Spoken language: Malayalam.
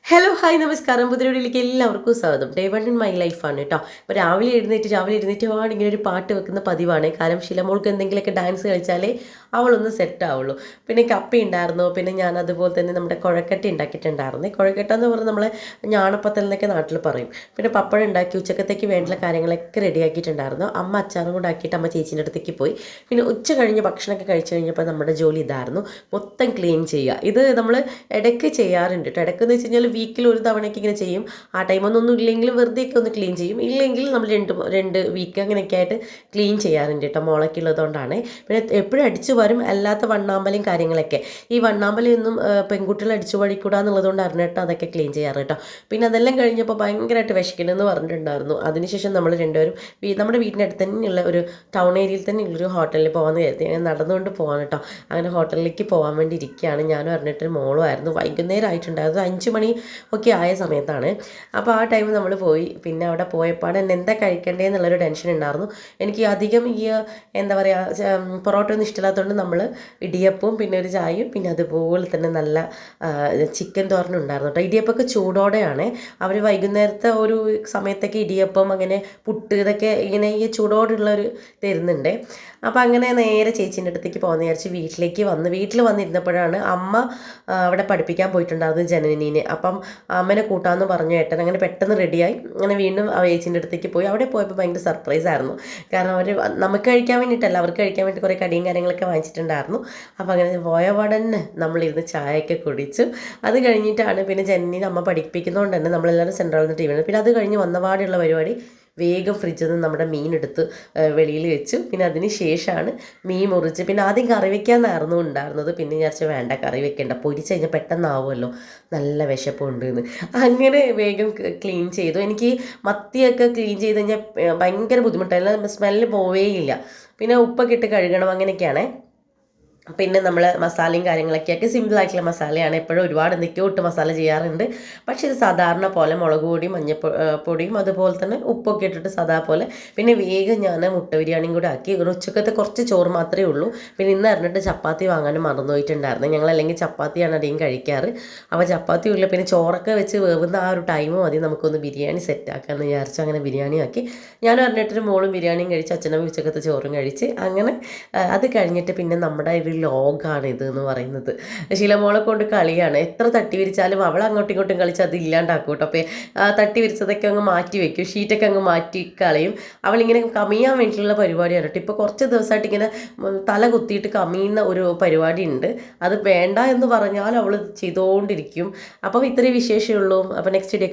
ഹലോ ഹായ് നമസ്കാരം പുതിയൊരുവിലേക്ക് എല്ലാവർക്കും സ്വാഗതം. ഡേ വൺ ഇൻ മൈ ലൈഫാണ് കേട്ടോ. അപ്പോൾ രാവിലെ എഴുന്നേറ്റ് ഇങ്ങനെ ഒരു പാട്ട് വെക്കുന്ന പതിവാണ്. കാരണം ശിലമോൾക്ക് എന്തെങ്കിലുമൊക്കെ ഡാൻസ് കളിച്ചാലേ അവളൊന്ന് സെറ്റ് ആവുള്ളൂ. പിന്നെ കപ്പ ഉണ്ടായിരുന്നു, പിന്നെ ഞാൻ അതുപോലെ തന്നെ നമ്മുടെ കുഴക്കട്ട ഉണ്ടാക്കിയിട്ടുണ്ടായിരുന്നു. കുഴക്കട്ട എന്ന് പറഞ്ഞാൽ നമ്മളെ ഞാണപ്പത്തൽ എന്നൊക്കെ നാട്ടിൽ പറയും. പിന്നെ പപ്പടം ഉണ്ടാക്കി ഉച്ചക്കത്തേക്ക് വേണ്ടുള്ള കാര്യങ്ങളൊക്കെ റെഡിയാക്കിയിട്ടുണ്ടായിരുന്നു. അമ്മ അച്ചാറും കൂടെ ആക്കിയിട്ട് അമ്മ ചേച്ചീൻ്റെ അടുത്തേക്ക് പോയി. പിന്നെ ഉച്ച കഴിഞ്ഞ് ഭക്ഷണമൊക്കെ കഴിച്ച് കഴിഞ്ഞപ്പോൾ നമ്മുടെ ജോലി ഇതായിരുന്നു, മൊത്തം ക്ലീൻ ചെയ്യുക. ഇത് നമ്മൾ ഇടയ്ക്ക് ചെയ്യാറുണ്ട് കേട്ടോ. ഇടയ്ക്കെന്ന് വെച്ച് കഴിഞ്ഞാൽ വീക്കിൽ ഒരു തവണയൊക്കെ ഇങ്ങനെ ചെയ്യും. ആ ടൈമൊന്നും ഇല്ലെങ്കിലും വെറുതെയൊക്കെ ഒന്ന് ക്ലീൻ ചെയ്യും. ഇല്ലെങ്കിൽ നമ്മൾ രണ്ട് വീക്ക് അങ്ങനെയൊക്കെ ആയിട്ട് ക്ലീൻ ചെയ്യാറുണ്ട് കേട്ടോ, മോളൊക്കെ ഉള്ളതുകൊണ്ടാണ്. പിന്നെ എപ്പോഴും അടിച്ചു വരും, അല്ലാത്ത വണ്ണാമ്പലും കാര്യങ്ങളൊക്കെ. ഈ വണ്ണാമ്പലൊന്നും പെൺകുട്ടികൾ അടിച്ചു വഴിക്കൂടാ എന്നുള്ളതുകൊണ്ട് അറിഞ്ഞിട്ട് അതൊക്കെ ക്ലീൻ ചെയ്യാറ് കേട്ടോ. പിന്നെ അതെല്ലാം കഴിഞ്ഞപ്പോൾ ഭയങ്കരമായിട്ട് വിശക്കണമെന്ന് പറഞ്ഞിട്ടുണ്ടായിരുന്നു. അതിനുശേഷം നമ്മൾ രണ്ടുപേരും നമ്മുടെ വീടിൻ്റെ അടുത്ത് തന്നെയുള്ള ഒരു ടൗൺ ഏരിയയിൽ തന്നെയുള്ളൊരു ഹോട്ടലിൽ പോകാമെന്ന് കരുതി. അങ്ങനെ നടന്നുകൊണ്ട് പോകാൻ കേട്ടോ. അങ്ങനെ ഹോട്ടലിലേക്ക് പോകാൻ വേണ്ടി ഇരിക്കുകയാണ്. ഞാനും അറിഞ്ഞിട്ടൊരു മോളുമായിരുന്നു. വൈകുന്നേരം ആയിട്ടുണ്ടായിരുന്നു, 5 മണി ഒക്കെ ആയ സമയത്താണ്. അപ്പോൾ ആ ടൈം നമ്മൾ പോയി. പിന്നെ അവിടെ പോയപ്പാട് എന്നെ എന്താ കഴിക്കേണ്ടത് എന്നുള്ളൊരു ടെൻഷൻ ഉണ്ടായിരുന്നു. എനിക്ക് അധികം ഈ എന്താ പറയുക, പൊറോട്ട ഒന്നും ഇഷ്ടമില്ലാത്തതുകൊണ്ട് നമ്മൾ ഇടിയപ്പവും പിന്നെ ഒരു ചായയും പിന്നെ അതുപോലെ തന്നെ നല്ല ചിക്കൻ തോരനും ഉണ്ടായിരുന്നു കേട്ടോ. ഇടിയപ്പമൊക്കെ ചൂടോടെയാണ് അവർ വൈകുന്നേരത്തെ ഒരു സമയത്തൊക്കെ ഇടിയപ്പം അങ്ങനെ പുട്ട് ഇതൊക്കെ ഇങ്ങനെ ഈ ചൂടോടുള്ളൊരു തരുന്നുണ്ട്. അപ്പോൾ അങ്ങനെ നേരെ ചേച്ചീൻ്റെ അടുത്തേക്ക് പോകുന്ന വിചാരിച്ച് വീട്ടിൽ വന്നിരുന്നപ്പോഴാണ് അമ്മ അവിടെ പഠിപ്പിക്കാൻ പോയിട്ടുണ്ടായിരുന്നു ജനനീനെ. അപ്പം അമ്മനെ കൂട്ടാമെന്ന് പറഞ്ഞു ഏട്ടൻ. അങ്ങനെ പെട്ടെന്ന് റെഡിയായി അങ്ങനെ വീണ്ടും ചേച്ചീൻ്റെ അടുത്തേക്ക് പോയി. അവിടെ പോയപ്പോൾ ഭയങ്കര സർപ്രൈസ് ആയിരുന്നു. കാരണം അവർ നമുക്ക് കഴിക്കാൻ വേണ്ടിയിട്ടല്ല, അവർക്ക് കഴിക്കാൻ വേണ്ടി കുറേ കടിയും കാര്യങ്ങളൊക്കെ വാങ്ങിച്ചിട്ടുണ്ടായിരുന്നു. അപ്പോൾ അങ്ങനെ പോയ ഉടനെ നമ്മളിരുന്ന് ചായയൊക്കെ കുടിച്ചു. അത് കഴിഞ്ഞിട്ടാണ് പിന്നെ ജനനീനെ അമ്മ പഠിപ്പിക്കുന്നതുകൊണ്ട് തന്നെ നമ്മളെല്ലാവരും സെൻട്രലിൽ നിന്ന് ടി വി. പിന്നെ അത് കഴിഞ്ഞ് വന്നപാടുള്ള പരിപാടി വേഗം ഫ്രിഡ്ജിൽ നിന്ന് നമ്മുടെ മീനെടുത്ത് വെളിയിൽ വെച്ചു. പിന്നെ അതിന് ശേഷമാണ് മീൻ മുറിച്ച്. പിന്നെ ആദ്യം കറി വയ്ക്കാമെന്നായിരുന്നു ഉണ്ടായിരുന്നത്. പിന്നെ വിചാരിച്ചു വേണ്ട, കറി വെക്കേണ്ട, പൊരിച്ച് കഴിഞ്ഞാൽ പെട്ടെന്നാവുമല്ലോ, നല്ല വിശപ്പുണ്ട് എന്ന്. അങ്ങനെ വേഗം ക്ലീൻ ചെയ്തു. എനിക്ക് മത്തിയൊക്കെ ക്ലീൻ ചെയ്ത് കഴിഞ്ഞാൽ ഭയങ്കര ബുദ്ധിമുട്ടായിരുന്നു, സ്മെല്ല് പോവേയില്ല. പിന്നെ ഉപ്പൊക്കെ ഇട്ട് കഴുകണം, അങ്ങനെയൊക്കെയാണേ. പിന്നെ നമ്മൾ മസാലയും കാര്യങ്ങളൊക്കെ ആക്കി സിമ്പിളായിട്ടുള്ള മസാലയാണ്. എപ്പോഴും ഒരുപാട് എന്തൊക്കെയോ ഇട്ട് മസാല ചെയ്യാറുണ്ട്. പക്ഷേ ഇത് സാധാരണ പോലെ മുളക് പൊടിയും മഞ്ഞപ്പൊടിയും അതുപോലെ തന്നെ ഉപ്പൊക്കെ ഇട്ടിട്ട് സാധാ പോലെ. പിന്നെ വേഗം ഞാൻ മുട്ട ബിരിയാണിയും കൂടെ ആക്കി. ഉച്ചക്കത്തെ കുറച്ച് ചോറ് മാത്രമേ ഉള്ളൂ. പിന്നെ ഇന്ന് അറിഞ്ഞിട്ട് ചപ്പാത്തി വാങ്ങാനും മറന്നുപോയിട്ടുണ്ടായിരുന്നു. ഞങ്ങളല്ലെങ്കിൽ ചപ്പാത്തിയാണ് അധികം കഴിക്കാറ്. അപ്പോൾ ചപ്പാത്തി ഇല്ല, പിന്നെ ചോറൊക്കെ വെച്ച് വേവുന്ന ആ ഒരു ടൈം മതി നമുക്കൊന്ന് ബിരിയാണി സെറ്റാക്കാമെന്ന് വിചാരിച്ചു. അങ്ങനെ ബിരിയാണി ആക്കി. ഞാനും അറിഞ്ഞിട്ടൊരു മോളും ബിരിയാണിയും കഴിച്ച്, അച്ഛനും ഉച്ചക്കത്തെ ചോറും കഴിച്ച്. അങ്ങനെ അത് കഴിഞ്ഞിട്ട് പിന്നെ നമ്മുടെ ഒരു ലോഗാണ് ഇത് എന്ന് പറയുന്നത്. ശീലമോളെ കൊണ്ട് കളിയാണ്. എത്ര തട്ടി വിരിച്ചാലും അവൾ അങ്ങോട്ടും ഇങ്ങോട്ടും കളിച്ച് അത് ഇല്ലാണ്ടാക്കും കേട്ടോ. അപ്പോൾ തട്ടി വിരിച്ചതൊക്കെ അങ്ങ് മാറ്റി വെക്കും, ഷീറ്റൊക്കെ അങ്ങ് മാറ്റി കളയും. അവളിങ്ങനെ കമിയാൻ വേണ്ടിയിട്ടുള്ള പരിപാടിയാണ് കേട്ടോ. ഇപ്പോൾ കുറച്ച് ദിവസമായിട്ട് ഇങ്ങനെ തല കുത്തിയിട്ട് കമിയുന്ന ഒരു പരിപാടി ഉണ്ട്. അത് വേണ്ട എന്ന് പറഞ്ഞാൽ അവൾ ചെയ്തുകൊണ്ടിരിക്കും. അപ്പം ഇത്രയും വിശേഷമുള്ളൂ. അപ്പോൾ നെക്സ്റ്റ് ഡേ